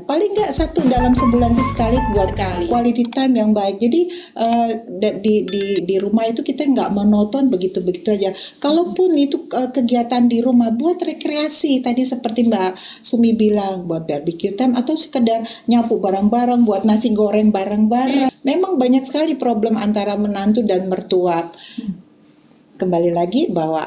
paling nggak satu dalam sebulan itu sekali buat quality time yang baik. Jadi di rumah itu kita nggak monoton begitu aja. Kalaupun itu kegiatan di rumah buat rekreasi tadi seperti Mbak Sumi bilang, buat barbecue time atau sekedar nyapu bareng-bareng, buat nasi goreng bareng-bareng. Memang banyak sekali problem antara menantu dan mertua. Kembali lagi bahwa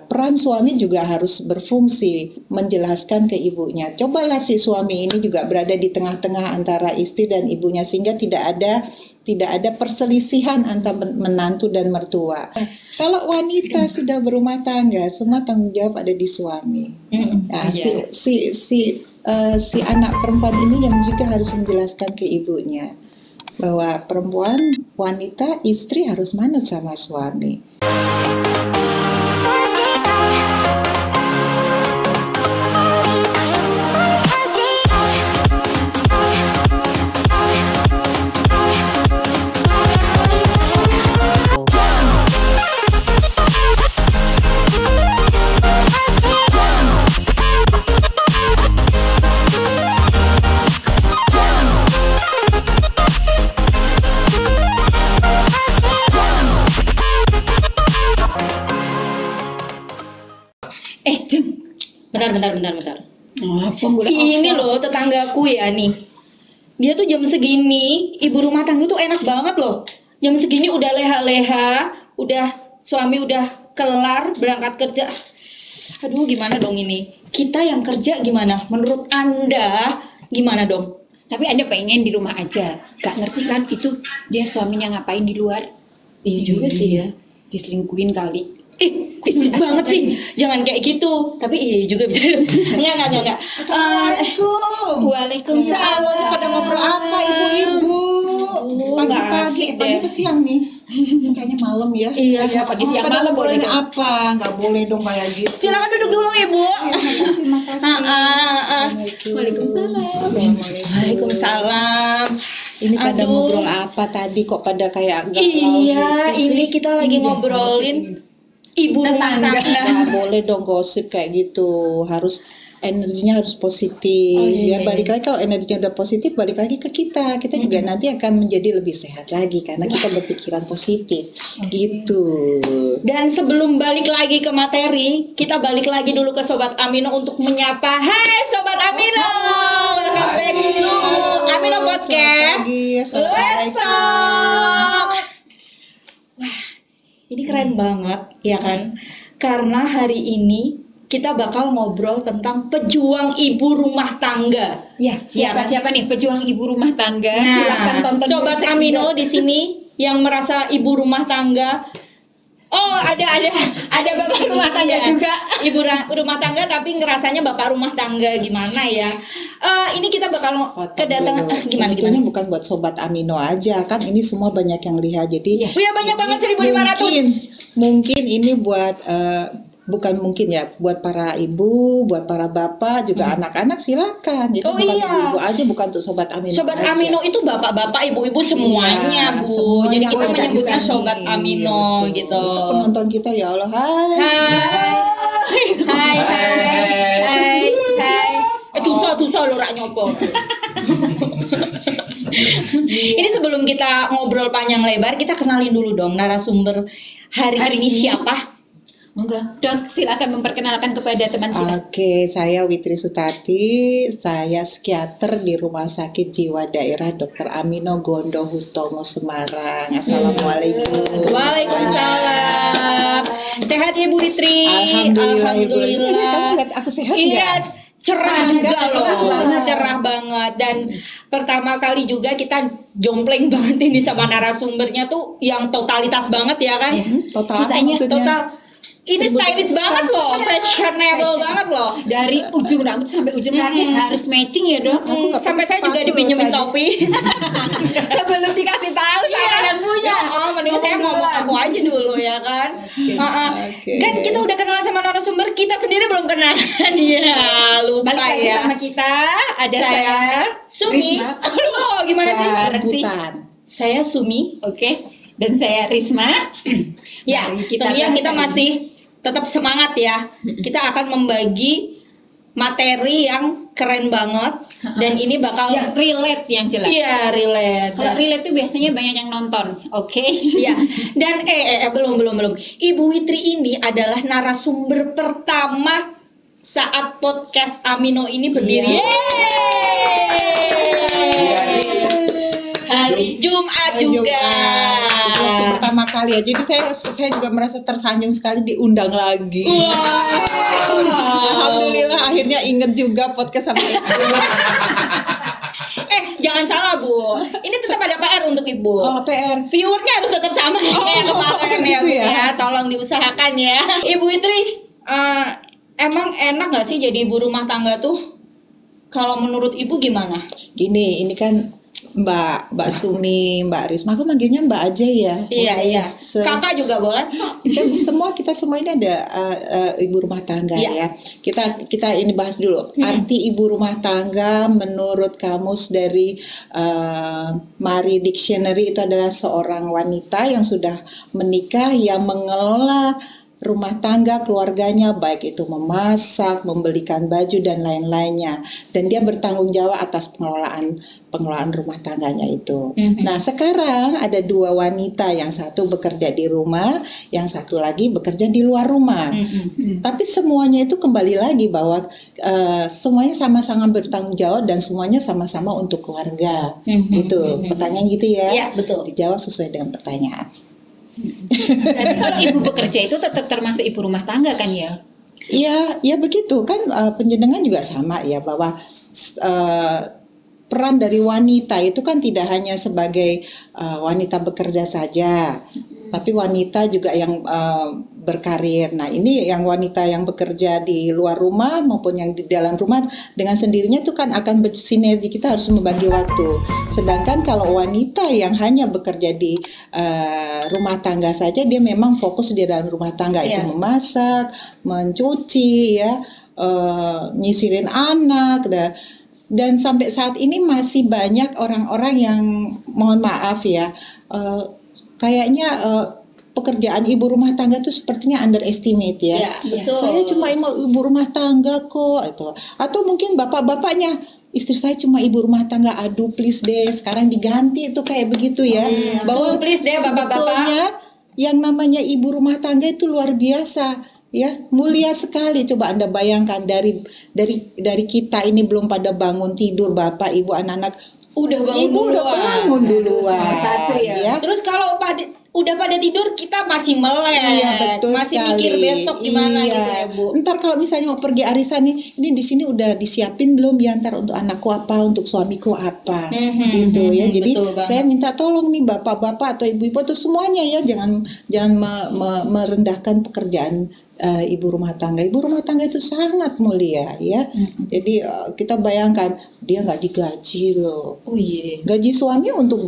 peran suami juga harus berfungsi menjelaskan ke ibunya. Cobalah si suami ini juga berada di tengah-tengah antara istri dan ibunya sehingga tidak ada perselisihan antara menantu dan mertua. Kalau wanita sudah berumah tangga, semua tanggung jawab ada di suami. Nah, si anak perempuan ini yang juga harus menjelaskan ke ibunya bahwa perempuan, wanita, istri harus manut sama suami. Bentar. Ini loh tetanggaku ya nih. Dia tuh jam segini, ibu rumah tangga tuh enak banget loh. Jam segini udah leha-leha, suami udah kelar berangkat kerja. Aduh, gimana dong ini? Kita yang kerja gimana? Menurut Anda gimana dong? Tapi Anda pengen di rumah aja. Gak ngerti kan itu dia suaminya ngapain di luar? Iya juga sih ya. Diselingkuhin kali. Kulit banget sih. Jangan kayak gitu. Tapi iya juga bisa. Enggak. Assalamualaikum. Waalaikumsalam. Pada ngobrol apa ibu-ibu? Pagi-pagi, pagi apa siang nih? Kayaknya malam ya. Iya, pagi siang malam boleh apa? Nggak boleh dong kayak gitu. Silakan duduk dulu ibu. Makasih. Waalaikumsalam. Ini pada ngobrol apa tadi kok pada kayak galau iya, gitu ini sih? kita lagi ngobrolin ibu rumah tangga. Nggak boleh dong gosip kayak gitu. Energinya harus positif. Biar balik lagi, kalau energinya udah positif balik lagi ke kita juga nanti akan menjadi lebih sehat lagi karena kita berpikiran positif. Gitu. Dan sebelum balik lagi ke materi, kita balik lagi dulu ke Sobat Amino untuk menyapa. Hai Sobat Amino, welcome back to Amino Podcast. Let's talk. Wah, ini keren banget ya kan? Karena hari ini kita bakal ngobrol tentang pejuang ibu rumah tangga. Ya, siapa nih pejuang ibu rumah tangga? Nah, silakan tonton Sobat Amino di sini yang merasa ibu rumah tangga. Oh, ada bapak rumah tangga juga. Ibu rumah tangga tapi ngerasanya bapak rumah tangga gimana ya? Ini kita bakal kedatangan gimana? Bukan buat Sobat Amino aja kan, ini semua banyak yang lihat. Jadi banyak banget 1.500. Mungkin ini buat bukan mungkin ya, buat para ibu, buat para bapak juga, anak-anak silakan. Jadi bukan ibu aja, bukan untuk Sobat Amino. Sobat aja. Amino itu bapak-bapak, ibu-ibu semuanya, Bu. Semuanya. Jadi kita menyebutnya Sobat Amino gitu. Untuk penonton kita ya Allah. Hai. Tuh lo rak nyopo. Ini sebelum kita ngobrol panjang lebar, kita kenalin dulu dong narasumber hari ini siapa? Moga, Dok, silakan memperkenalkan kepada teman kita. Oke, saya Witri Sutati, saya psikiater di Rumah Sakit Jiwa Daerah Dr. Amino Gondo Hutomo Semarang. Assalamualaikum. Waalaikumsalam. Sehat ya Bu Witri? Alhamdulillah. Kamu lihat aku sehat nggak? Iya, cerah juga loh, cerah banget. Dan pertama kali juga kita jompleng banget ini sama narasumbernya tuh yang totalitas banget ya kan? Total. Ini stylish banget loh, fashionable banget loh. Dari ujung rambut sampai ujung kaki harus matching ya Dok. Sampai saya juga dipinjemin topi. Sebelum dikasih tahu saya yang punya. Mending saya ngomong aku aja dulu ya kan. Kan kita udah kenalan sama narasumber, kita sendiri belum kenalan. Ya lupa balik lagi ya. sama kita ada saya Sumi. Aduh, gimana sih? Saya Sumi. Oke. Dan saya Risma. Ya, tentunya kita masih tetap semangat ya. Kita akan membagi materi yang keren banget dan ini bakal Yang relate yang jelas. iya relate. Kalau relate tuh biasanya banyak yang nonton, oke? Iya. Dan belum. Ibu Witri ini adalah narasumber pertama saat podcast Amino ini berdiri. Iya. Hari Jumat juga. Itu waktu pertama kali ya. Jadi saya juga merasa tersanjung sekali diundang lagi. Alhamdulillah akhirnya inget juga podcast sama Ibu. Jangan salah Bu. Ini tetap ada PR untuk Ibu. Oh, PR. Viewernya harus tetap sama kayak kemarin ya Bu gitu ya. Tolong diusahakan ya. Ibu Witri, emang enak gak sih jadi ibu rumah tangga tuh? Kalau menurut Ibu gimana? Gini, ini kan Mbak Sumi, Mbak Risma, aku manggilnya Mbak aja ya. Iya. Kakak juga boleh. Kan kita semua ini ada ibu rumah tangga ya. Kita ini bahas dulu. Arti ibu rumah tangga menurut kamus dari Mari Dictionary itu adalah seorang wanita yang sudah menikah yang mengelola rumah tangga keluarganya, baik itu memasak, membelikan baju dan lain-lainnya, dan dia bertanggung jawab atas pengelolaan rumah tangganya itu. Nah, sekarang ada dua wanita, yang satu bekerja di rumah, yang satu lagi bekerja di luar rumah. Tapi semuanya itu kembali lagi bahwa semuanya sama-sama bertanggung jawab dan semuanya sama-sama untuk keluarga. Gitu. Pertanyaan gitu ya? Iya, betul. Dijawab sesuai dengan pertanyaan. Berarti kalau ibu bekerja itu tetap termasuk ibu rumah tangga kan ya? Iya begitu kan, penjenengan juga sama ya, bahwa peran dari wanita itu kan tidak hanya sebagai wanita bekerja saja, tapi wanita juga yang berkarir. Nah, ini yang wanita yang bekerja di luar rumah maupun yang di dalam rumah dengan sendirinya itu kan akan bersinergi, kita harus membagi waktu. Sedangkan kalau wanita yang hanya bekerja di rumah tangga saja, dia memang fokus di dalam rumah tangga, itu memasak, mencuci ya, nyisirin anak dan sampai saat ini masih banyak orang-orang yang, mohon maaf ya, kayaknya pekerjaan ibu rumah tangga tuh sepertinya underestimate ya. Iya, betul. Saya cuma ibu rumah tangga kok itu. Atau mungkin bapak-bapaknya, istri saya cuma ibu rumah tangga, aduh please deh sekarang diganti itu kayak begitu ya. Bahwa please deh bapak-bapak. sebetulnya yang namanya ibu rumah tangga itu luar biasa ya, mulia sekali. Coba Anda bayangkan dari kita ini belum pada bangun tidur, bapak, ibu, anak-anak udah bangun ibu duluan. udah bangun duluan. Satu ya. Terus kalau udah pada tidur kita masih melek. Iya, betul masih sekali. mikir besok gimana Iya. gitu ya Bu. Ntar kalau misalnya mau pergi arisan nih, ini di sini udah disiapin belum ya, ntar untuk anakku apa, untuk suamiku apa, gitu ya. Jadi betul banget. saya minta tolong nih bapak-bapak atau ibu-ibu atau semuanya ya, jangan merendahkan pekerjaan ibu rumah tangga. Ibu rumah tangga itu sangat mulia ya. Jadi kita bayangkan dia nggak digaji loh. Oh iya. Gaji suami untuk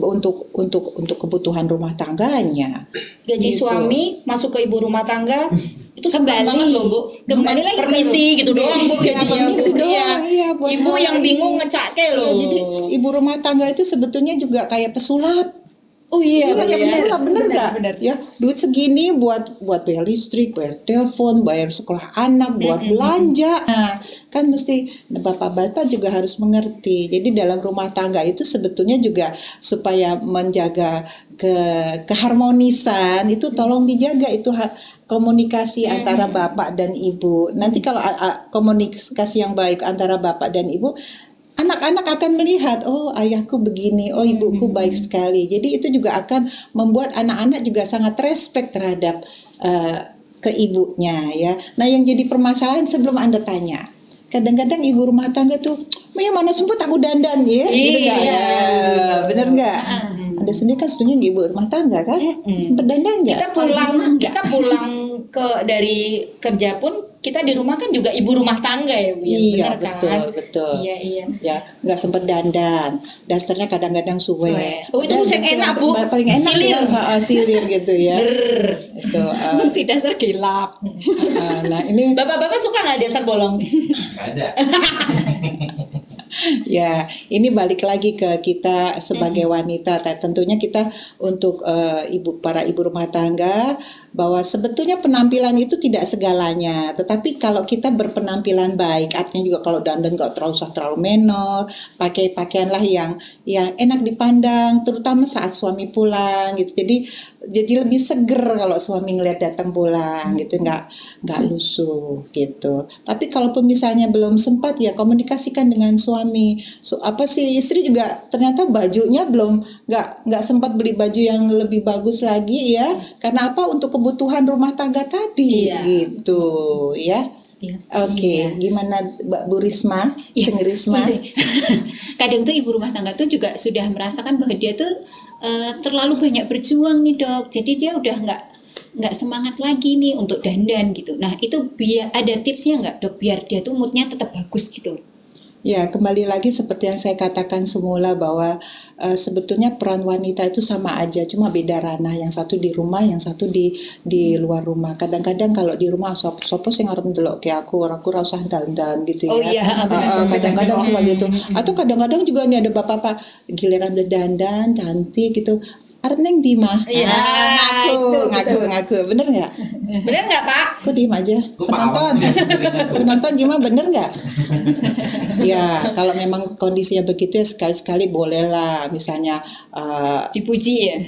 kebutuhan rumah tangganya. Gaji Gitu. suami masuk ke ibu rumah tangga itu Kembali. banget loh Bu. Kembali lagi permisi gitu doang Bu. Iya, gajinya, permisi Bu. doang, iya, buat Ibu hal yang ini. bingung ngecake loh. Iya, jadi ibu rumah tangga itu sebetulnya juga kayak pesulap. Oh iya, Kayak pesulap, bener nggak? bener. Ya, duit segini buat bayar listrik, bayar telepon, bayar sekolah anak, buat belanja. Nah, kan mesti bapak-bapak juga harus mengerti. Jadi dalam rumah tangga itu sebetulnya juga supaya menjaga keharmonisan itu tolong dijaga itu komunikasi antara bapak dan ibu. Nanti kalau komunikasi yang baik antara bapak dan ibu, anak-anak akan melihat, oh ayahku begini, oh ibuku baik sekali. Jadi itu juga akan membuat anak-anak juga sangat respect terhadap ke ibunya ya. Nah, yang jadi permasalahan sebelum Anda tanya, kadang-kadang ibu rumah tangga tuh, ya mana sempet aku dandan ya, gitu nggak? Iya. Bener nggak? Anda sendiri kan sebenarnya ibu rumah tangga kan, sempet dandan nggak? Kita pulang dari kerja pun kita di rumah kan juga ibu rumah tangga ya Bu. Iya, Bener betul. kan? Iya. Ya, nggak sempet dandan. Dasternya kadang-kadang suwe. Oh, itu yang enak Bu. Paling enak Silir. ya, silir gitu ya. Itu. Si dasar gelap. Nah ini Bapak-bapak suka nggak dasar bolong? Nggak ada. ya, ini balik lagi ke kita sebagai wanita. Tentunya kita untuk para ibu rumah tangga bahwa sebetulnya penampilan itu tidak segalanya, tetapi kalau kita berpenampilan baik, artinya juga kalau dandan nggak usah terlalu menor, pakai pakaianlah yang enak dipandang, terutama saat suami pulang gitu. Jadi lebih seger kalau suami ngeliat datang pulang gitu, nggak lusuh gitu. Tapi kalau misalnya belum sempat, ya komunikasikan dengan suami. Istri juga ternyata bajunya belum nggak sempat beli baju yang lebih bagus lagi ya, karena apa, untuk kebutuhan rumah tangga tadi gitu ya. Oke. Gimana Mbak Bu Risma, Ceng Risma? Kadang tuh ibu rumah tangga tuh juga sudah merasakan bahwa dia tuh terlalu banyak berjuang nih dok, jadi dia udah nggak semangat lagi nih untuk dandan gitu. Nah itu biar ada tipsnya nggak dok, biar dia tuh moodnya tetap bagus gitu? Ya, kembali lagi seperti yang saya katakan semula bahwa sebetulnya peran wanita itu sama aja, cuma beda ranah. Yang satu di rumah, yang satu di luar rumah. Kadang-kadang kalau di rumah sopo sing arep ndelok kayak aku rasah dandan gitu ya. Oh iya, kadang-kadang suka gitu. Atau kadang-kadang juga nih ada bapak-bapak giliran udah dandan cantik gitu. Arep neng di mah. Iya, ngaku. Bener nggak? Bener nggak Pak? Kok diem aja? Penonton gimana, bener nggak? Ya, kalau memang kondisinya begitu ya sekali-sekali bolehlah, misalnya dipuji ya.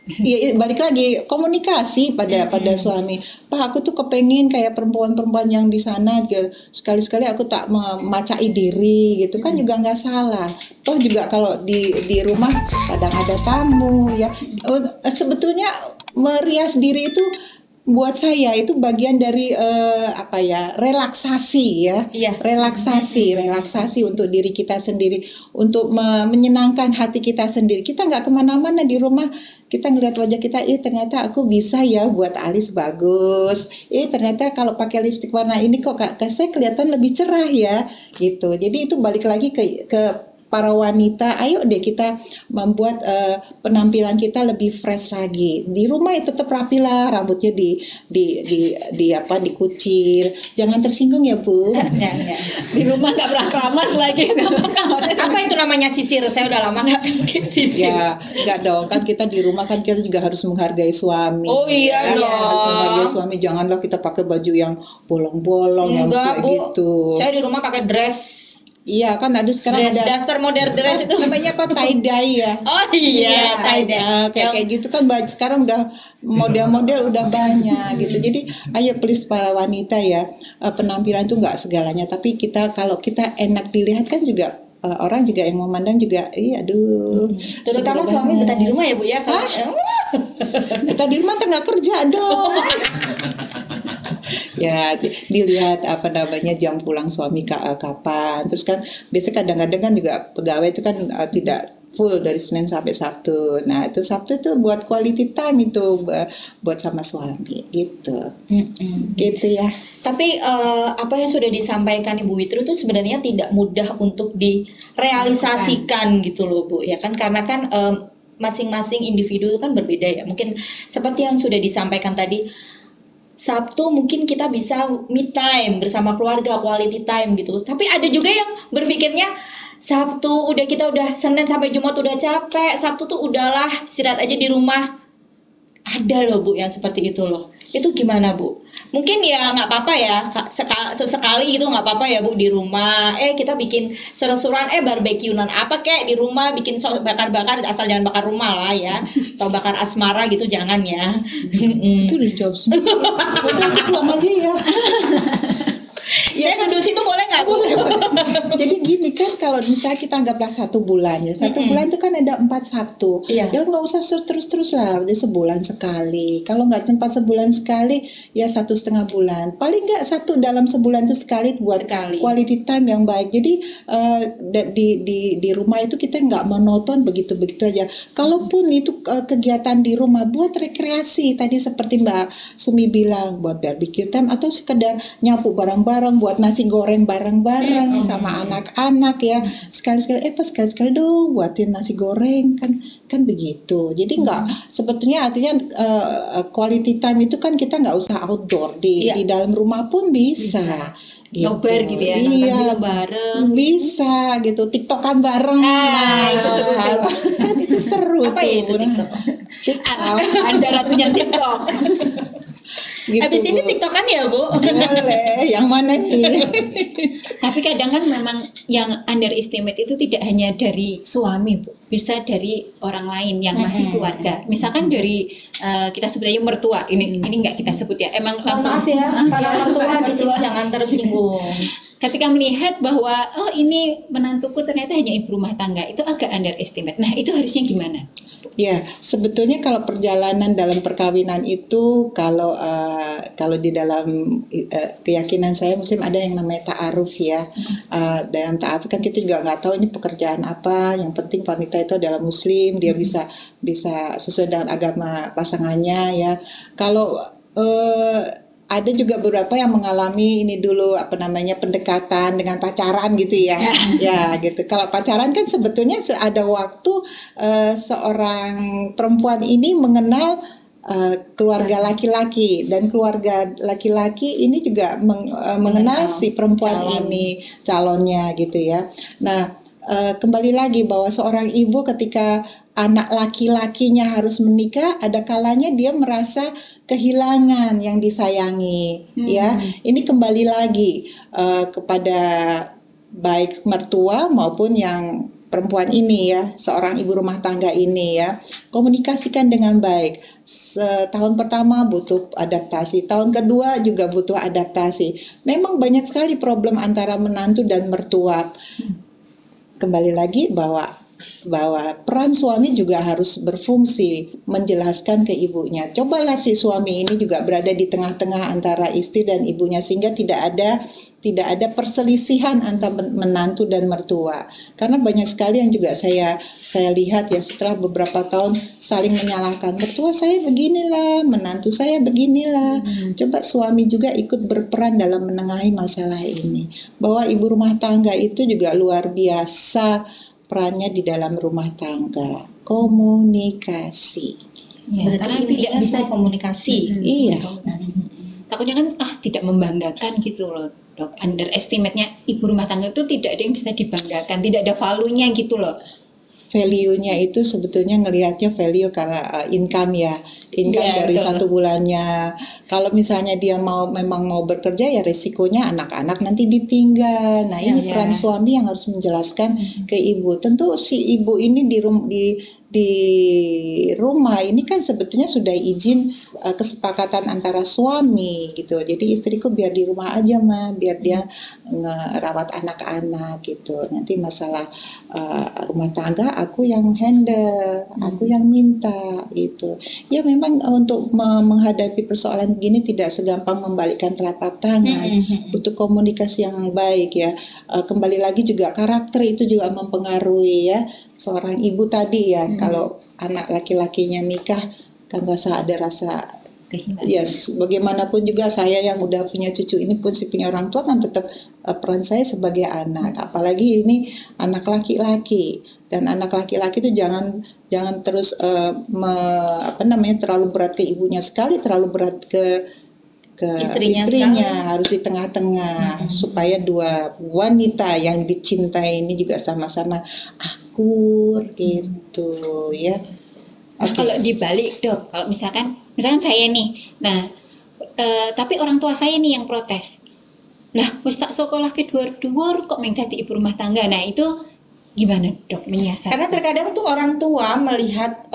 Iya, balik lagi komunikasi pada suami. Pak, aku tuh kepengen kayak perempuan-perempuan yang di sana, sekali-sekali aku tak memacai diri gitu kan, juga nggak salah. Toh juga kalau di rumah kadang ada tamu ya. Sebetulnya merias diri itu buat saya itu bagian dari relaksasi ya. Relaksasi untuk diri kita sendiri, untuk menyenangkan hati kita sendiri. Kita nggak kemana-mana di rumah, kita ngeliat wajah kita, ternyata aku bisa ya buat alis bagus, ternyata kalau pakai lipstik warna ini kok saya kelihatan lebih cerah ya gitu. Jadi itu balik lagi ke para wanita, ayo deh kita membuat penampilan kita lebih fresh lagi. Di rumah ya tetap rapi lah, rambutnya dikucir. Jangan tersinggung ya Bu. Di rumah nggak pernah keramas lagi. Apa itu namanya sisir? Saya udah lama nggak pakai sisir. Ya nggak dong, kan kita di rumah kan kita juga harus menghargai suami. Oh iya dong. Harus menghargai suami. Janganlah kita pakai baju yang bolong-bolong yang kayak gitu. Saya di rumah pakai dress. Iya kan, ada sekarang dress, ada daster modern dress itu namanya apa, tie dye ya. Oh iya, tie dye. Kayak gitu kan sekarang udah model-model udah banyak gitu. Jadi ayo please para wanita ya, penampilan itu nggak segalanya, tapi kalau kita enak dilihat kan juga orang juga yang memandang juga, aduh. Terutama suami betah di rumah ya Bu ya. Betah di rumah kan nggak kerja dong. Ya dilihat jam pulang suami kapan. Terus kan biasanya kadang-kadang kan juga pegawai itu kan tidak full dari Senin sampai Sabtu. Nah itu Sabtu itu buat quality time itu buat sama suami gitu. Gitu ya. Tapi apa yang sudah disampaikan Ibu Witru itu sebenarnya tidak mudah untuk direalisasikan gitu loh Bu ya kan, karena kan masing-masing individu kan berbeda ya. Mungkin seperti yang sudah disampaikan tadi, Sabtu mungkin kita bisa me time bersama keluarga, quality time gitu. Tapi ada juga yang berpikirnya Sabtu kita udah Senin sampai Jumat udah capek, Sabtu tuh udahlah istirahat aja di rumah. Ada loh Bu yang seperti itu loh. Itu gimana Bu? Mungkin ya nggak apa-apa ya, sesekali gitu nggak apa-apa ya Bu di rumah. Kita bikin seru-seruan, barbekyuan apa kek di rumah, bikin bakar-bakar, asal jangan bakar rumah lah ya, atau bakar asmara gitu jangan ya. Itu dijawab sendiri. Udah pulang aja ya. Saya duduk situ boleh nggak Bu? Jadi gini kan, kalau misalnya kita anggaplah 1 bulan ya, 1 bulan itu kan ada 4 Sabtu. Iya. Ya nggak usah terus-terus lah, udah sebulan sekali. Kalau nggak sempat sebulan sekali, ya 1,5 bulan. Paling nggak 1 dalam sebulan itu sekali buat quality time yang baik. Jadi di rumah itu kita nggak monoton begitu-begitu aja. Kalaupun itu kegiatan di rumah buat rekreasi, tadi seperti Mbak Sumi bilang, buat barbecue time atau sekedar nyapu barang-barang, buat nasi goreng bareng-bareng sama anak-anak ya, sekali-sekali dong buatin nasi goreng kan begitu. Jadi nggak, sebetulnya artinya quality time itu kan kita nggak usah outdoor, di dalam rumah pun bisa. Gitu. Nobar gitu ya, nonton film bareng bisa gitu, tiktokan bareng. Itu seru tuh. Kan itu seru. Apa tuh. itu TikTok? TikTok. Anda ratunya TikTok. Gitu, Habis ini Bu. TikTokan ya, Bu? Boleh, yang mana nih? Tapi kadang kan memang yang underestimate itu tidak hanya dari suami, Bu. Bisa dari orang lain yang masih keluarga. Misalkan dari kita sebut aja mertua. Ini nggak kita sebut ya. Emang langsung Maaf ya, para mertua di sini jangan tersinggung. ketika melihat bahwa oh ini menantuku ternyata hanya ibu rumah tangga, itu agak underestimate. Nah, itu harusnya gimana? Ya, sebetulnya kalau perjalanan dalam perkawinan itu kalau di dalam keyakinan saya Muslim ada yang namanya ta'aruf ya. Dalam ta'aruf kan kita juga nggak tahu ini pekerjaan apa. Yang penting wanita itu adalah Muslim, dia bisa sesuai dengan agama pasangannya ya. Kalau ada juga beberapa yang mengalami ini dulu pendekatan dengan pacaran gitu ya. Ya gitu. Kalau pacaran kan sebetulnya ada waktu seorang perempuan ini mengenal keluarga laki-laki, dan keluarga laki-laki ini juga mengenal si perempuan ini, calonnya gitu ya. Nah, kembali lagi bahwa seorang ibu ketika anak laki-lakinya harus menikah, ada kalanya dia merasa kehilangan yang disayangi, ya. Ini kembali lagi kepada baik mertua maupun yang perempuan ini ya, seorang ibu rumah tangga ini ya, komunikasikan dengan baik. Tahun pertama butuh adaptasi, tahun kedua juga butuh adaptasi. Memang banyak sekali problem antara menantu dan mertua. Kembali lagi bahwa peran suami juga harus berfungsi menjelaskan ke ibunya. Cobalah si suami ini juga berada di tengah-tengah antara istri dan ibunya sehingga tidak ada perselisihan antara menantu dan mertua. Karena banyak sekali yang juga saya lihat ya, setelah beberapa tahun saling menyalahkan, mertua saya beginilah, menantu saya beginilah. Coba suami juga ikut berperan dalam menengahi masalah ini. Bahwa ibu rumah tangga itu juga luar biasa perannya di dalam rumah tangga, komunikasi. Ya, karena tidak bisa komunikasi. Iya. Takutnya kan tidak membanggakan gitu loh, Dok. Underestimate-nya ibu rumah tangga itu tidak ada yang bisa dibanggakan, tidak ada value-nya gitu loh. Value-nya itu sebetulnya ngelihatnya value karena income ya, dari betul. satu bulannya. Kalau misalnya dia memang mau bekerja ya resikonya anak-anak nanti ditinggal. Nah ini peran suami yang harus menjelaskan ke ibu. Tentu si ibu ini di rumah ini kan sebetulnya sudah izin kesepakatan antara suami gitu. Jadi istriku biar di rumah aja mah, biar dia ngerawat anak-anak gitu. Nanti masalah rumah tangga aku yang handle, aku yang minta gitu. Ya memang untuk menghadapi persoalan begini tidak segampang membalikkan telapak tangan. Butuh komunikasi yang baik ya. Kembali lagi juga karakter itu juga mempengaruhi ya. Seorang ibu tadi ya, kalau anak laki-lakinya nikah kan ada rasa Kehilangan. yes, bagaimanapun juga saya yang udah punya cucu ini pun si punya orang tua kan tetap peran saya sebagai anak, apalagi ini anak laki-laki, dan anak laki-laki itu jangan terus terlalu berat ke ibunya sekali, terlalu berat ke istrinya harus di tengah-tengah supaya dua wanita yang dicintai ini juga sama-sama akur gitu ya. Nah, kalau dibalik Dok, kalau misalkan saya nih, nah tapi orang tua saya nih yang protes, lah wis tak sekolah ke dhuwur kok meng dadi ibu rumah tangga. Nah itu gimana Dok menyiasat? Karena terkadang tuh orang tua melihat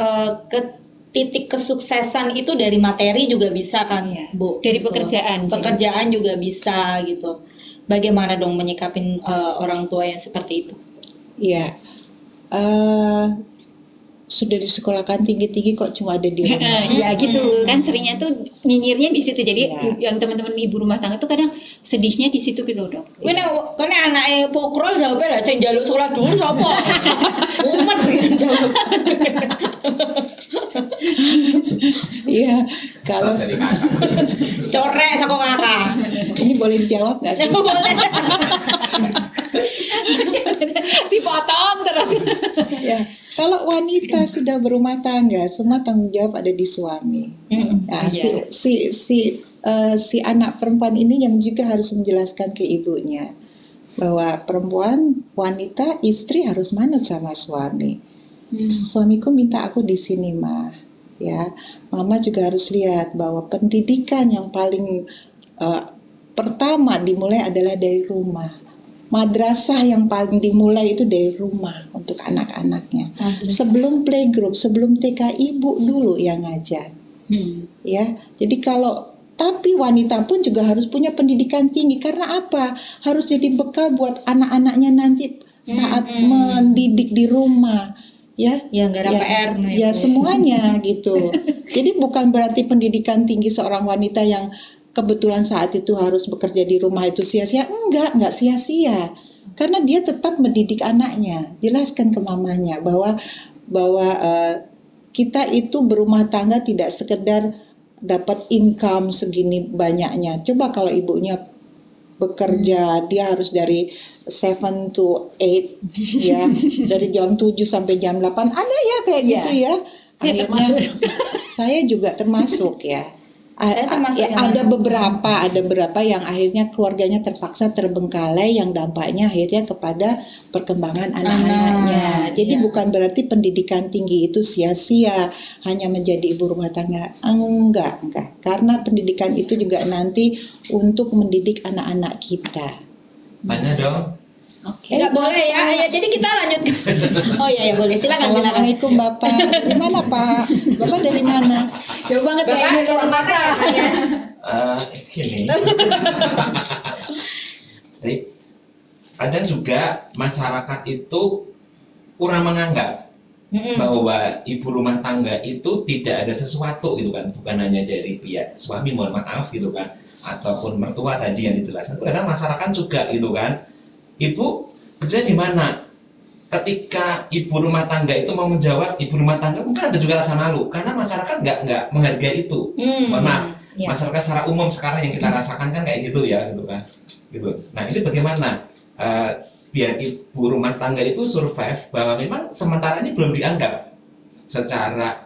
ke titik kesuksesan itu dari materi juga bisa kan, Bu? Dari gitu. Pekerjaan juga bisa gitu. Bagaimana dong menyikapin orang tua yang seperti itu? Iya. Sudah disekolahkan tinggi-tinggi kok cuma ada di rumah. Ya gitu kan, seringnya tuh nyinyirnya di situ. Jadi yang teman-teman ibu rumah tangga tuh kadang sedihnya di situ gitu Dok. Kene anake pokrol jawabnya lah sing njaluk sekolah dulu sapa? Umet jawab. Iya, kalau corek saka kakak. ini boleh dijawab nggak sih? Boleh. Dipotong terus. Ya, kalau wanita sudah berumah tangga, semua tanggung jawab ada di suami. Nah, si anak perempuan ini yang juga harus menjelaskan ke ibunya bahwa wanita, istri harus manut sama suami. Suamiku minta aku di sini mah, ya. Mama juga harus lihat bahwa pendidikan yang paling pertama dimulai adalah dari rumah. Madrasah yang paling dimulai itu dari rumah untuk anak-anaknya. Sebelum playgroup, sebelum TK, ibu dulu yang ngajar. Ya, jadi tapi wanita pun juga harus punya pendidikan tinggi. Karena apa? Harus jadi bekal buat anak-anaknya nanti saat mendidik di rumah. Ya garap PR ya semuanya gitu. Jadi bukan berarti pendidikan tinggi seorang wanita yang kebetulan saat itu harus bekerja di rumah itu sia-sia. Enggak sia-sia. Karena dia tetap mendidik anaknya. Jelaskan ke mamanya bahwa kita itu berumah tangga tidak sekedar dapat income segini banyaknya. Coba kalau ibunya bekerja, dia harus dari 7 to 8 ya, dari jam 7 sampai jam 8. Ada ya kayak gitu ya. Saya juga termasuk ya. Ada beberapa yang akhirnya keluarganya terpaksa terbengkalai, yang dampaknya akhirnya kepada perkembangan anak-anaknya. Jadi bukan berarti pendidikan tinggi itu sia-sia hanya menjadi ibu rumah tangga. Enggak. Karena pendidikan itu juga nanti untuk mendidik anak-anak kita. Tanya dong. Oke. Enggak boleh ya. Jadi kita lanjut. Oh iya boleh. Silakan. Assalamualaikum Bapak. Dari mana Pak? Bapak dari mana? Jauh banget Bapak dari mana ya? Gini. Jadi, kadang juga masyarakat itu kurang menganggap bahwa ibu rumah tangga itu tidak ada sesuatu gitu kan, bukan hanya dari pihak suami, mohon maaf gitu kan, ataupun mertua tadi yang dijelaskan. Kadang masyarakat juga gitu kan. Ibu kerja di mana? Ketika ibu rumah tangga itu mau menjawab ibu rumah tangga, mungkin ada juga rasa malu karena masyarakat nggak menghargai itu. Mohon maaf, masyarakat secara umum sekarang yang kita rasakan kan kayak gitu ya, gitu kan. Gitu. Nah ini bagaimana biar ibu rumah tangga itu survive, bahwa memang sementara ini belum dianggap secara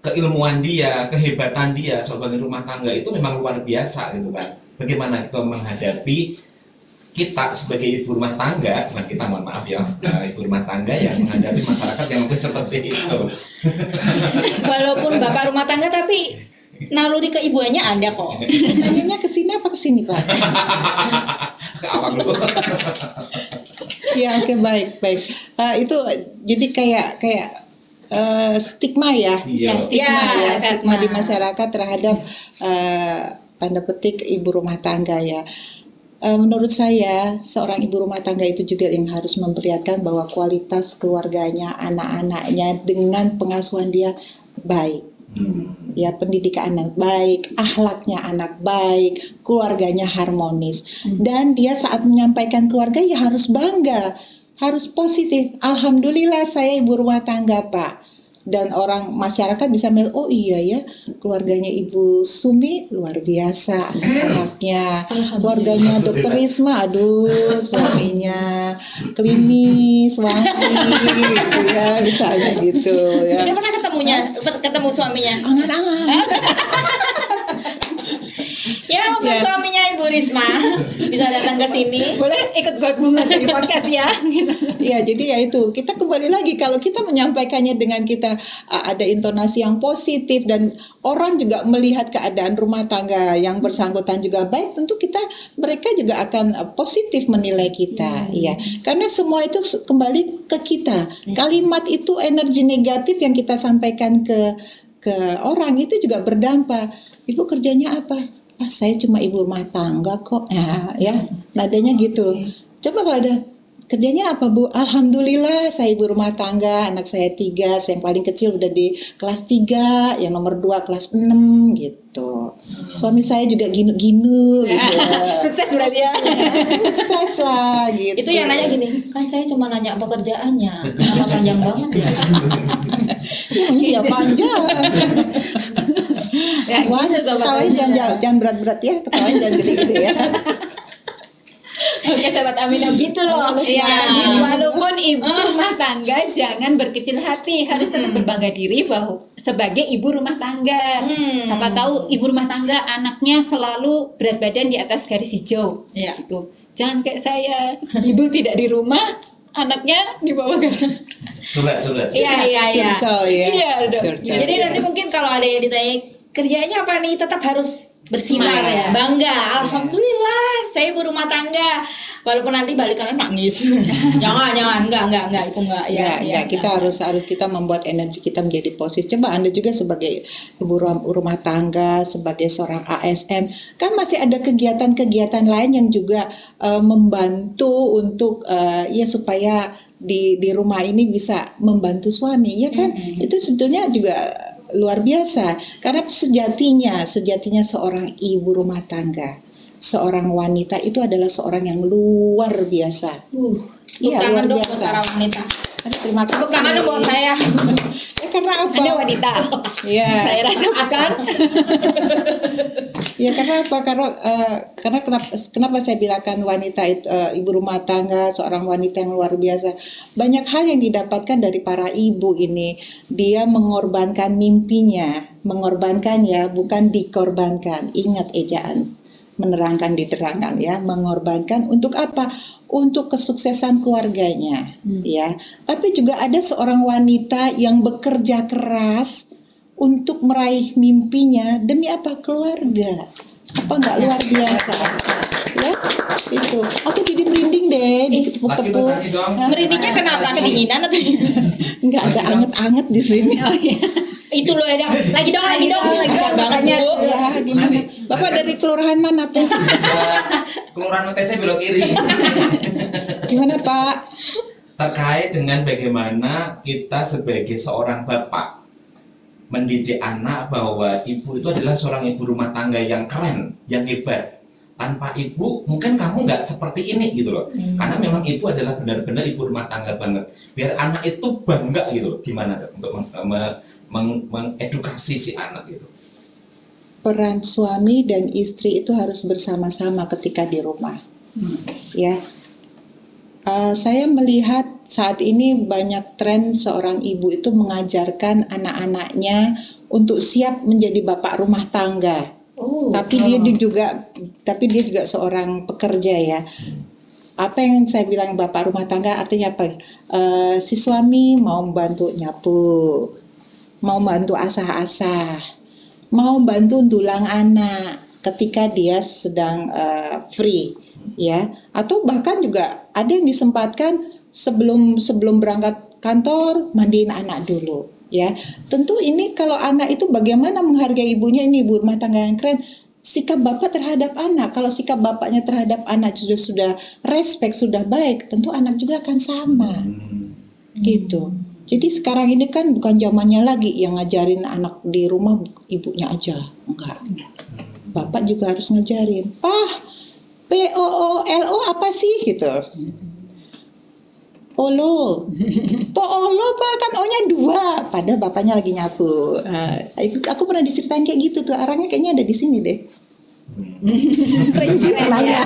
keilmuan dia, kehebatan dia sebagai rumah tangga itu memang luar biasa gitu kan. Bagaimana kita menghadapi kita sebagai ibu rumah tangga, kita mohon maaf ya, ibu rumah tangga yang menghadapi masyarakat yang mungkin seperti itu. Walaupun bapak rumah tangga tapi naluri keibuannya ada kok. Nanyanya ke sini apa ke sini Pak? Ke awal dulu. Ya oke, baik. Itu jadi kayak stigma ya. Stigma di masyarakat terhadap tanda petik ibu rumah tangga ya. Menurut saya seorang ibu rumah tangga itu juga yang harus memperlihatkan bahwa kualitas keluarganya, anak-anaknya dengan pengasuhan dia baik. Ya, pendidikan anak baik, akhlaknya anak baik, keluarganya harmonis. Dan dia saat menyampaikan keluarga ya harus bangga, harus positif. Alhamdulillah saya ibu rumah tangga Pak. Dan orang masyarakat bisa melihat, oh iya ya, keluarganya Ibu Sumi luar biasa, anak-anaknya, keluarganya Dokter Risma, aduh suaminya klimis, wangi, gitu ya, misalnya gitu ya. Udah pernah ketemu suaminya? Angan-angan. Ya untuk suaminya Ibu Risma bisa datang ke sini. Boleh ikut gabungan dari podcast ya. Ya jadi ya itu, kita kembali lagi kalau kita menyampaikannya dengan kita ada intonasi yang positif dan orang juga melihat keadaan rumah tangga yang bersangkutan juga baik, tentu mereka juga akan positif menilai kita. Ya, karena semua itu kembali ke kita. Kalimat itu energi negatif yang kita sampaikan ke orang itu juga berdampak. Ibu kerjanya apa? Saya cuma ibu rumah tangga kok. Ya, nadanya gitu. Coba kalau ada kerjanya apa Bu? Alhamdulillah saya ibu rumah tangga, anak saya 3, yang paling kecil udah di kelas 3, yang nomor 2 kelas 6 gitu. Suami saya juga ginu-ginu gitu. Sukses berarti ya. Sukses lah gitu. Itu yang nanya gini, kan saya cuma nanya pekerjaannya. Kenapa panjang banget ya? Ya panjang. Ya, ketawanya jangan berat-berat ya, ketawanya jangan gede-gede ya. Oke sahabat Amino gitu loh. Ya. Walaupun ibu rumah tangga jangan berkecil hati, harus tetap berbangga diri bahwa sebagai ibu rumah tangga. Siapa tahu ibu rumah tangga anaknya selalu berat badan di atas garis hijau. Gitu. Jangan kayak saya, ibu tidak di rumah, anaknya di bawah garis. Curhat. Iya. Curcol ya. Iya, dong. Curcol, Jadi ya. nanti mungkin kalau ada yang ditanya kerjanya apa nih, tetap harus bersinar Semangat. ya, bangga. Alhamdulillah, saya ibu rumah tangga. Walaupun nanti balikannya nangis. jangan, enggak, itu enggak. Ya, kita harus kita membuat energi kita menjadi positif. Coba Anda juga sebagai ibu rumah tangga, sebagai seorang ASN, kan masih ada kegiatan-kegiatan lain yang juga membantu untuk ya supaya di rumah ini bisa membantu suami, ya kan? Itu sebetulnya juga luar biasa, karena sejatinya seorang ibu rumah tangga, seorang wanita itu adalah seorang yang luar biasa. Iya, luar biasa. Para wanita. Terima kasih. Tepuk tangan dong buat saya. Ya, karena apa? Anda wanita. Ya. Saya rasa bukan. Ya, karena apa? Karena kenapa saya bilangkan wanita itu ibu rumah tangga, seorang wanita yang luar biasa. Banyak hal yang didapatkan dari para ibu ini. Dia mengorbankan mimpinya, mengorbankan ya, bukan dikorbankan. Ingat ejaan. Menerangkan diterangkan ya, mengorbankan untuk apa? Untuk kesuksesan keluarganya ya. Tapi juga ada seorang wanita yang bekerja keras untuk meraih mimpinya demi apa? Keluarga. Apa enggak luar biasa? Ya, itu. Aku jadi merinding deh, ditepuk-tepuk. Merindingnya kenapa? Kedinginan atau Enggak ada anget-anget di sini. Oh iya. itu loh ya? Lagi dong. Besar banget Bu. Ya, gimana? Bapak dari kelurahan mana, Pak? Kelurahan MTC belok kiri. Gimana, Pak? Terkait dengan bagaimana kita sebagai seorang bapak mendidik anak bahwa ibu itu adalah seorang ibu rumah tangga yang keren, yang hebat. Tanpa ibu mungkin kamu nggak seperti ini gitu loh. Karena memang ibu adalah benar-benar ibu rumah tangga banget. Biar anak itu bangga gitu loh. Gimana untuk mengedukasi si anak gitu. Peran suami dan istri itu harus bersama-sama ketika di rumah. Ya. Saya melihat saat ini banyak tren seorang ibu itu mengajarkan anak-anaknya untuk siap menjadi bapak rumah tangga. Tapi dia juga seorang pekerja ya. Apa yang saya bilang bapak rumah tangga artinya apa? Si suami mau membantu nyapu, mau bantu asah-asah, mau bantu dulang anak ketika dia sedang free, ya. Atau bahkan juga ada yang disempatkan sebelum berangkat kantor mandiin anak dulu. Ya, tentu ini kalau anak itu bagaimana menghargai ibunya, ini ibu rumah tangga yang keren. Sikap bapak terhadap anak, kalau sikap bapaknya terhadap anak sudah respect, sudah baik, tentu anak juga akan sama, gitu. Jadi sekarang ini kan bukan zamannya lagi yang ngajarin anak di rumah ibunya aja, enggak. Bapak juga harus ngajarin. POOLO apa sih gitu? Polo Pak, kan O-nya 2. Padahal bapaknya lagi nyapu. Aku pernah diceritain kayak gitu tuh. Arahnya kayaknya ada di sini deh. Renji nanya.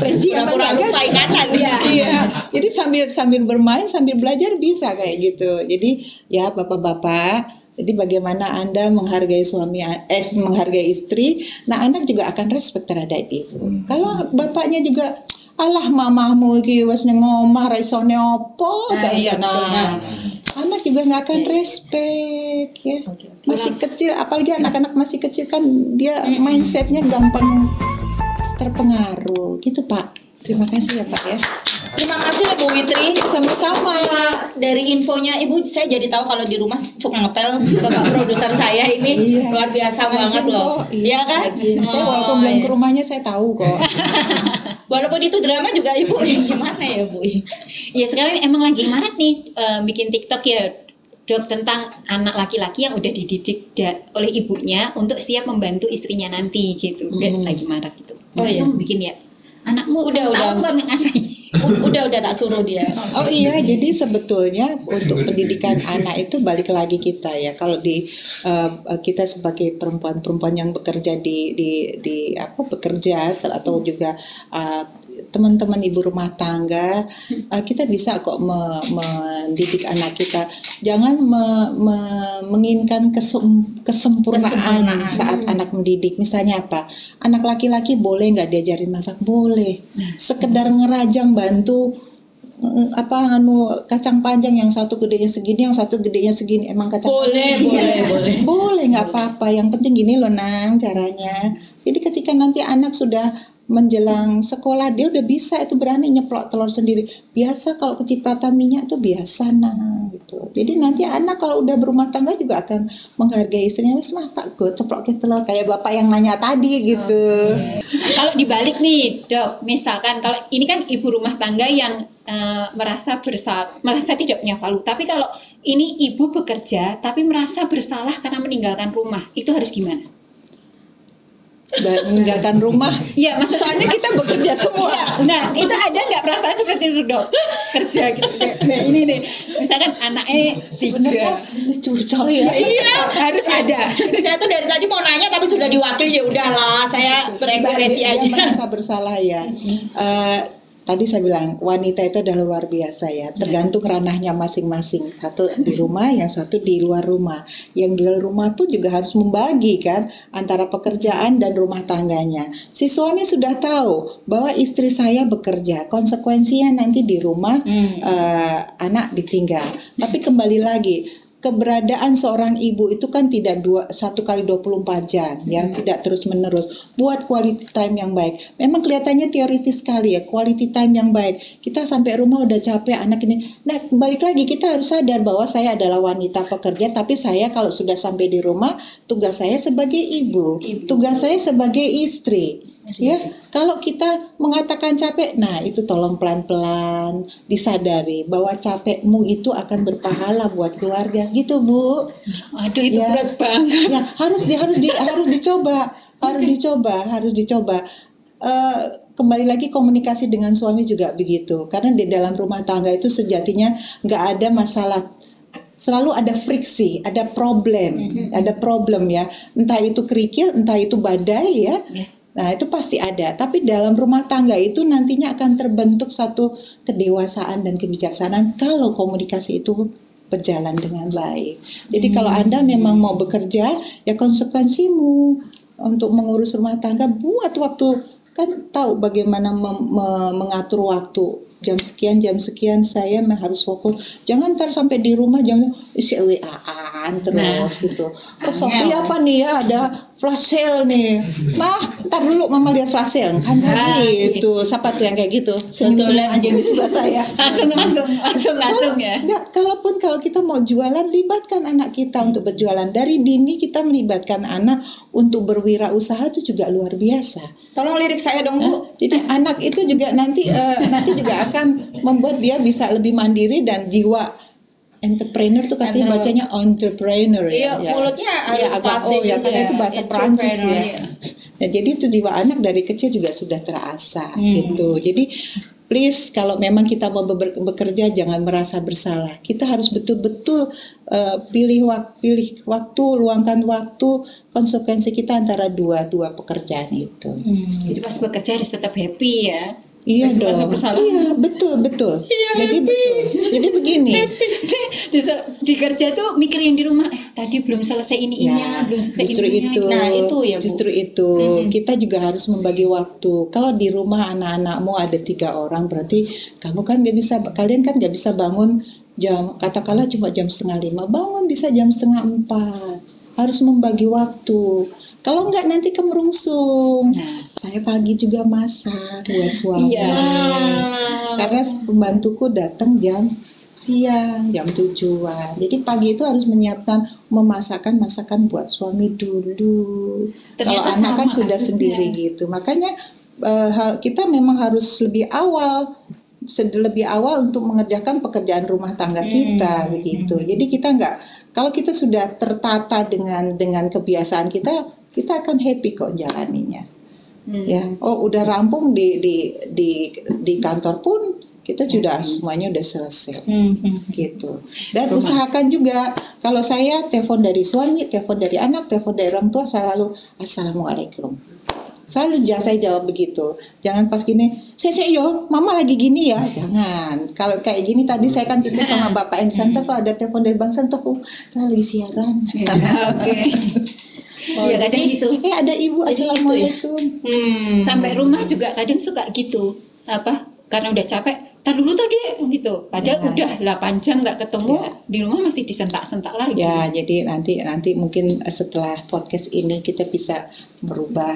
Renji yang nanya kan? Iya. Jadi sambil bermain, sambil belajar bisa kayak gitu. Jadi ya bapak-bapak, jadi bagaimana Anda menghargai menghargai istri, nah anak juga akan respect terhadap itu. Kalau bapaknya juga alah mamahmu iki wis ning omah ra isone opo anak juga nggak akan respect ya. Masih kecil, apalagi anak-anak masih kecil kan dia mindsetnya gampang terpengaruh gitu Pak. Terima kasih ya Pak ya. Terima kasih ya Bu Witri. Sama-sama. Dari infonya Ibu, saya jadi tahu kalau di rumah suka ngepel bapak produser saya ini. Iya. Luar biasa banget loh. Iya kan? Saya walaupun belum ke rumahnya saya tahu kok. Walaupun itu drama juga Ibu, gimana ya Bu? Ya sekarang emang lagi marak nih bikin TikTok ya Dok, tentang anak laki-laki yang udah dididik oleh ibunya untuk siap membantu istrinya nanti gitu. Lagi marak gitu. Oh iya. Bikin ya. Anakmu udah kan ngasih. udah tak suruh dia. Oh iya, jadi sebetulnya untuk pendidikan anak itu balik lagi kita ya. Kalau kita sebagai perempuan-perempuan yang bekerja bekerja atau juga teman-teman ibu rumah tangga, kita bisa kok mendidik anak kita. Jangan menginginkan kesempurnaan saat anak mendidik. Misalnya apa? Anak laki-laki boleh nggak diajarin masak? Boleh. Sekedar ngerajang bantu kacang panjang, yang satu gedenya segini, yang satu gedenya segini. Emang kacang panjang segini. Boleh, nggak apa-apa. Yang penting gini loh Nang caranya. Jadi ketika nanti anak sudah menjelang sekolah, dia udah bisa itu berani nyeplok telur sendiri. Biasa kalau kecipratan minyak tuh biasa gitu. Jadi nanti anak kalau udah berumah tangga juga akan menghargai istrinya. Wes mah tak gue ceplok ke telur kayak bapak yang nanya tadi gitu. Kalau dibalik nih Dok, misalkan kalau ini kan ibu rumah tangga yang merasa tidak punya value. Tapi kalau ini ibu bekerja tapi merasa bersalah karena meninggalkan rumah, itu harus gimana? Meninggalkan rumah ya, soalnya kita bekerja semua. Nah itu ada nggak perasaan seperti itu Dok? Kerja gitu. Nah, ini nih misalkan anaknya sebenarnya curcol ya. Iya harus ada. Saya tuh dari tadi mau nanya tapi sudah diwakili, ya udahlah saya berekspresi aja. Dia merasa bersalah ya. Tadi saya bilang wanita itu adalah luar biasa ya, tergantung ranahnya masing-masing. Satu di rumah, yang satu di luar rumah. Yang di luar rumah tuh juga harus membagi kan antara pekerjaan dan rumah tangganya. Si suami sudah tahu bahwa istri saya bekerja, konsekuensinya nanti di rumah anak ditinggal. Tapi kembali lagi, keberadaan seorang ibu itu kan tidak 1 kali 24 jam ya, tidak terus menerus. Buat quality time yang baik. Memang kelihatannya teoritis sekali ya, quality time yang baik. Kita sampai rumah udah capek anak ini. Nah, balik lagi kita harus sadar bahwa saya adalah wanita pekerja, tapi saya kalau sudah sampai di rumah, tugas saya sebagai ibu. Tugas saya sebagai istri. Ya, kalau kita mengatakan capek, nah itu tolong pelan-pelan disadari bahwa capekmu itu akan berpahala buat keluarga. Gitu Bu. Aduh itu berat banget. Ya harus dicoba. Kembali lagi komunikasi dengan suami juga begitu. Karena di dalam rumah tangga itu sejatinya nggak ada masalah. Selalu ada friksi, ada problem ya. Entah itu kerikil, entah itu badai ya. Nah itu pasti ada. Tapi dalam rumah tangga itu nantinya akan terbentuk satu kedewasaan dan kebijaksanaan kalau komunikasi itu berjalan dengan baik. Jadi kalau Anda memang mau bekerja, ya konsekuensimu untuk mengurus rumah tangga, buat waktu. Kan tahu bagaimana mengatur waktu. Jam sekian saya harus fokus. Jangan ntar sampai di rumah jangan isi WA-an terus gitu. Oh Sophie apa nih ya, ada flash sale nih. Nah, ntar dulu mama lihat flash sale kan gitu. Siapa tuh yang kayak gitu? Senyum-senyum aja di sebelah saya. langsung ya. Enggak, kalau kita mau jualan, libatkan anak kita untuk berjualan. Dari dini kita melibatkan anak untuk berwirausaha itu juga luar biasa. Tolong lirik saya dong Bu. Jadi anak itu juga nanti juga akan membuat dia bisa lebih mandiri dan jiwa entrepreneur tuh katanya bacanya entrepreneur ya. Iya, mulutnya harus agak ya karena itu bahasa Prancis ya. Nah, jadi itu jiwa anak dari kecil juga sudah terasah gitu. Jadi please kalau memang kita mau bekerja jangan merasa bersalah. Kita harus betul-betul pilih waktu, luangkan waktu, konsekuensi kita antara dua pekerjaan itu. Jadi pas bekerja harus tetap happy ya. Iya dong. Iya betul. Jadi betul. Jadi begini. Di kerja tuh mikir yang di rumah. Tadi belum selesai ininya, belum selesai justru ininya. Itu. Nah itu ya Bu. Justru itu. Kita juga harus membagi waktu. Kalau di rumah anak-anakmu ada 3 orang, berarti kalian kan nggak bisa bangun jam, katakanlah cuma jam 4:30, bangun bisa jam 3:30. Harus membagi waktu. Kalau enggak nanti kemerungsung. Saya pagi juga masak buat suami. Karena pembantuku datang jam siang, jam 7-an. Jadi pagi itu harus menyiapkan masakan buat suami dulu. Kalau anak kan sudah sendiri gitu. Makanya kita memang harus lebih awal untuk mengerjakan pekerjaan rumah tangga kita begitu. Jadi kita kalau kita sudah tertata dengan kebiasaan kita akan happy kok jalaninya. Ya, udah rampung di kantor pun kita sudah semuanya udah selesai. Gitu. Dan usahakan juga kalau saya telepon dari suami, telepon dari anak, telepon dari orang tua selalu assalamualaikum. Selalu saya jawab begitu. Jangan pas gini, yo, mama lagi gini ya. Jangan. Kalau kayak gini tadi saya kan titip sama bapak yang di sana, kalau ada telepon dari Bang Santo, saya lagi siaran. Oke. Ya kadang gitu. Ada ibu, assalamualaikum. Sampai rumah juga kadang suka gitu. Karena udah capek, tar dulu tuh deh gitu. Padahal Ya. udah 8 jam nggak ketemu, Ya. di rumah masih disentak-sentak lagi. Ya, jadi nanti mungkin setelah podcast ini kita bisa merubah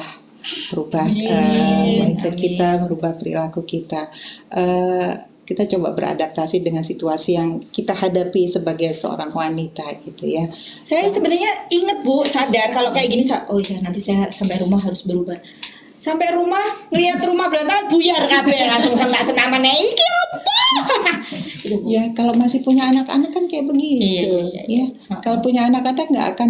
mindset kita, merubah perilaku kita. Kita coba beradaptasi dengan situasi yang kita hadapi sebagai seorang wanita gitu ya. Saya sebenarnya inget Bu, sadar kalau kayak gini, oh iya nanti saya sampai rumah harus berubah. Sampai rumah, lihat rumah berantakan, buyar kabeh langsung sentak-sentak mana iki apa? Gitu, Bu. Ya, kalau masih punya anak-anak kan kayak begitu, Iya. ya. Kalau punya anak-anak nggak akan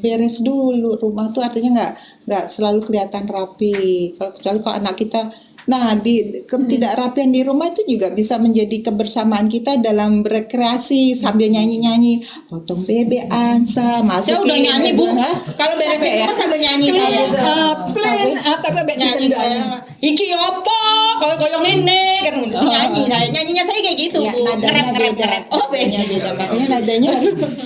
beres dulu rumah tuh, artinya nggak selalu kelihatan rapi. Kecuali kalau anak kita, nah di ketidakrapian di rumah itu juga bisa menjadi kebersamaan kita dalam berkreasi sambil nyanyi-nyanyi, potong bebek Ansa, Saya masukin. udah nyanyi Bu. Hah? Kalau beresin rumah sambil nyanyi saya. Plain apa bebek Nyanyi iki apa? Koyo ngene kan gitu. Nyanyi saya. Nyanyinya saya kayak gitu, Ya, Bu. nadanya beda. Oh, beda. Makanya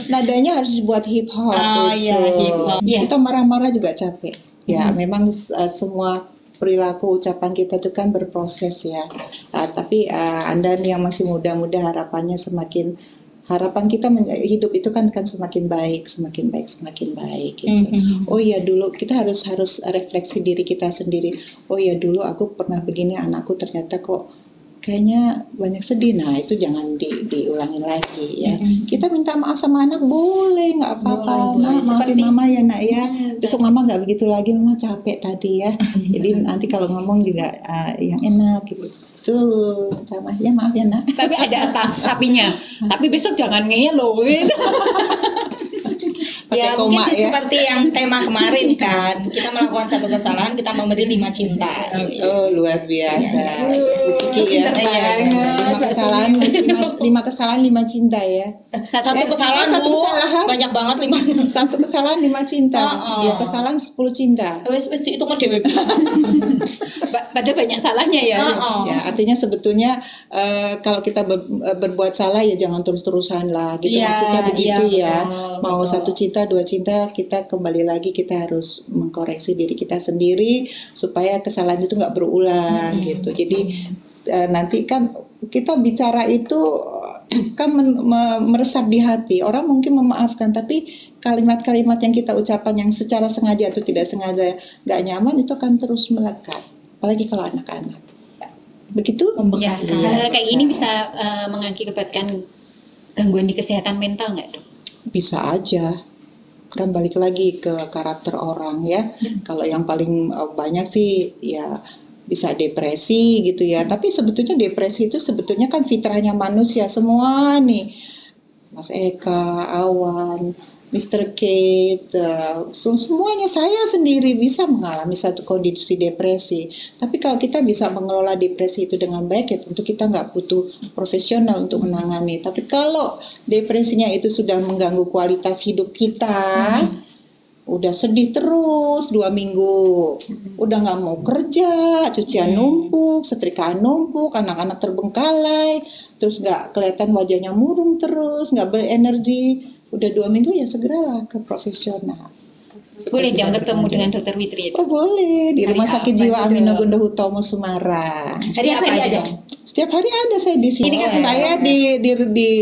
nadanya harus dibuat hip hop. Oh, iya, hip hop. Iya. Kita marah-marah juga capek. Ya, memang semua perilaku ucapan kita itu kan berproses ya. Tapi Anda nih yang masih muda-muda, harapan kita hidup itu kan semakin baik gitu. Oh iya, dulu kita harus refleksi diri kita sendiri. Oh iya, dulu aku pernah begini, anakku ternyata kok kayaknya banyak sedih. Nah, itu jangan diulangin lagi ya. Kita minta maaf sama anak boleh, nggak apa-apa. Nah, maafin mama ya nak ya. Besok mama nggak begitu lagi, mama capek tadi ya. Jadi nanti kalau ngomong juga yang enak gitu. Tuh, sama ya, maaf ya nak. Tapi ada tapinya. Tapi besok jangan ngeyel loh gitu. Ya Pakai mungkin koma ya. seperti yang tema kemarin kan, kita melakukan satu kesalahan, kita memberi 5 cinta. Oh, luar biasa. Bu Kiki ya. Iya. 5 kesalahan 5 cinta ya. Satu kesalahan satu Bu, kesalahan. banyak banget 5. Satu kesalahan 5 cinta. Oh. 2 kesalahan 10 cinta. Wes dihitung dhewe. Pada banyak salahnya ya. Ya, artinya sebetulnya kalau kita berbuat salah ya jangan terus-terusan lah gitu. Iya, Maksudnya begitu iya, ya. betul, Mau betul. 1 cinta, 2 cinta, kita kembali lagi, kita harus mengkoreksi diri kita sendiri supaya kesalahan itu nggak berulang gitu. Jadi nanti kan kita bicara itu kan meresap di hati. Orang mungkin memaafkan, tapi kalimat-kalimat yang kita ucapkan yang secara sengaja atau tidak sengaja nggak nyaman itu akan terus melekat. Apalagi kalau anak-anak. Begitu? Ya, hal kayak ini bisa mengakibatkan gangguan di kesehatan mental nggak dok? Bisa aja. Kan balik lagi ke karakter orang ya. Kalau yang paling banyak sih ya bisa depresi gitu ya. Tapi sebetulnya depresi itu sebetulnya kan fitrahnya manusia semua nih. Mas Eka, Awan, Mr. Kate, semuanya, saya sendiri bisa mengalami satu kondisi depresi. Tapi kalau kita bisa mengelola depresi itu dengan baik ya tentu kita nggak butuh profesional untuk menangani. Tapi kalau depresinya itu sudah mengganggu kualitas hidup kita, udah sedih terus 2 minggu, udah nggak mau kerja, cucian numpuk, setrikaan numpuk, anak-anak terbengkalai, terus nggak kelihatan wajahnya murung terus, nggak berenergi. Udah 2 minggu ya segeralah ke profesional. Boleh dong Seperti ketemu kita dengan dokter Witri. Oh boleh, di Hari Rumah Sakit apa Jiwa itu, Amino Dok? Gondoh Hutomo Semarang. Setiap hari ada. Setiap hari ada saya di sini. Saya di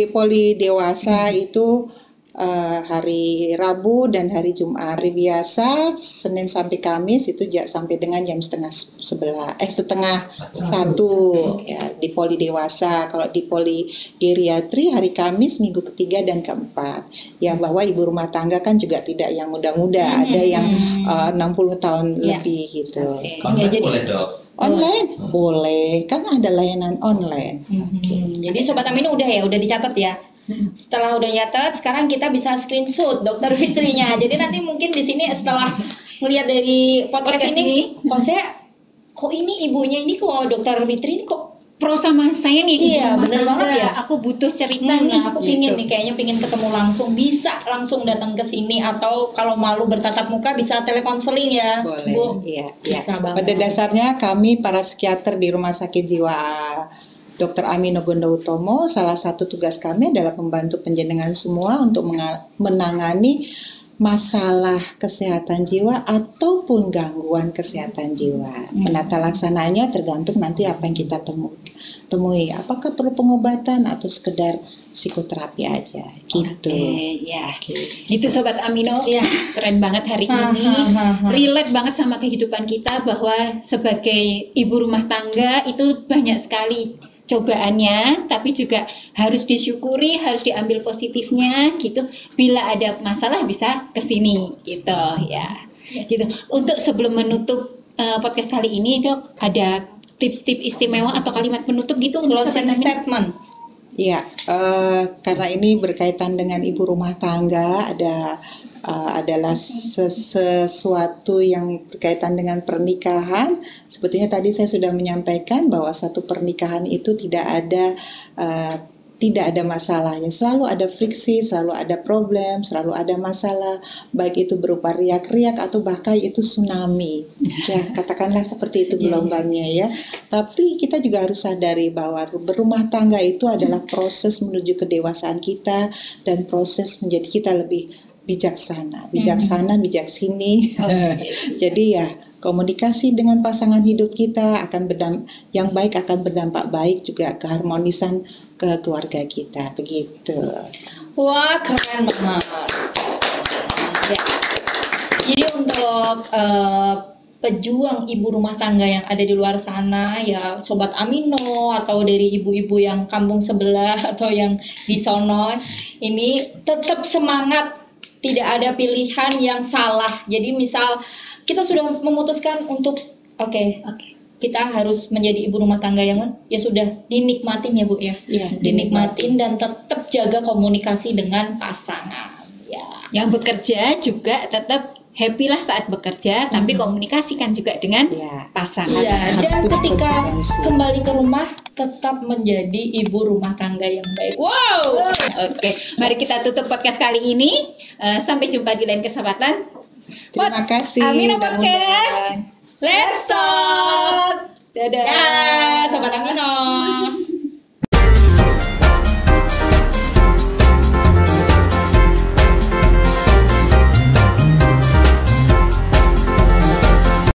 Poli Dewasa itu hari Rabu dan hari Jumat. Hari biasa Senin sampai Kamis itu sampai dengan jam setengah 1 ya di Poli Dewasa. Kalau di Poli Geriatri hari Kamis minggu ketiga dan keempat. Ya bahwa ibu rumah tangga kan juga tidak yang muda-muda, ada yang 60 tahun Ya. lebih gitu. Oke. Online jadi- boleh dok. Online boleh, kan ada layanan online. Oke. Jadi Sobat Amino udah dicatat ya. Setelah udah nyatet, sekarang kita bisa screenshot dokter Fitrinya. Jadi nanti mungkin di sini setelah ngelihat dari podcast Podcast ini, ini. kok ini ibunya ini kok dokter Fitri ini kok Pro sama saya nih. Iya, rumah bener banget tangga. ya. Aku butuh cerita nih. aku pingin gitu. nih kayaknya pingin ketemu langsung, bisa langsung datang ke sini atau kalau malu bertatap muka bisa telekonseling ya, Boleh. Bu. Iya, Bisa iya. banget. Pada dasarnya kami para psikiater di Rumah Sakit Jiwa Dr. Amino Gondoh Hutomo, salah satu tugas kami adalah membantu penjenengan semua untuk menangani masalah kesehatan jiwa ataupun gangguan kesehatan jiwa. Penata laksananya tergantung nanti apa yang kita temui. Apakah perlu pengobatan atau sekedar psikoterapi aja gitu. Ya. Gitu Sobat Amino. Ya, keren banget hari ini. Relate banget sama kehidupan kita bahwa sebagai ibu rumah tangga itu banyak sekali cobaannya, tapi juga harus disyukuri, harus diambil positifnya gitu. Bila ada masalah bisa kesini gitu ya. Gitu. Untuk sebelum menutup podcast kali ini, Dok, ada tips-tips istimewa atau kalimat penutup gitu untuk closing statement. Ya, karena ini berkaitan dengan ibu rumah tangga, adalah sesuatu yang berkaitan dengan pernikahan. Sebetulnya tadi saya sudah menyampaikan bahwa satu pernikahan itu tidak ada masalahnya, selalu ada friksi, selalu ada problem, selalu ada masalah, baik itu berupa riak-riak atau bahkan itu tsunami. Ya, katakanlah seperti itu gelombangnya ya. Tapi kita juga harus sadari bahwa berumah tangga itu adalah proses menuju kedewasaan kita dan proses menjadi kita lebih bijaksana, bijaksini. Jadi ya, komunikasi dengan pasangan hidup kita yang baik akan berdampak baik juga keharmonisan ke keluarga kita, begitu. Wah, keren banget. Ya. Jadi untuk pejuang ibu rumah tangga yang ada di luar sana, ya Sobat Amino atau dari ibu-ibu yang kampung sebelah atau yang di sono, ini tetap semangat. Tidak ada pilihan yang salah. Jadi misal kita sudah memutuskan untuk kita harus menjadi ibu rumah tangga yang ya sudah dinikmatin ya Bu ya. Dinikmatin dan tetap jaga komunikasi dengan pasangan. Ya. Yang bekerja juga tetap happy lah saat bekerja, tapi komunikasikan juga dengan pasangan. Dan ketika kembali ke rumah tetap menjadi ibu rumah tangga yang baik. Wow. Oke, mari kita tutup podcast kali ini. Sampai jumpa di lain kesempatan. Terima kasih. Amino Podcast. Let's talk. Dadah. Ya, Sobat Amino.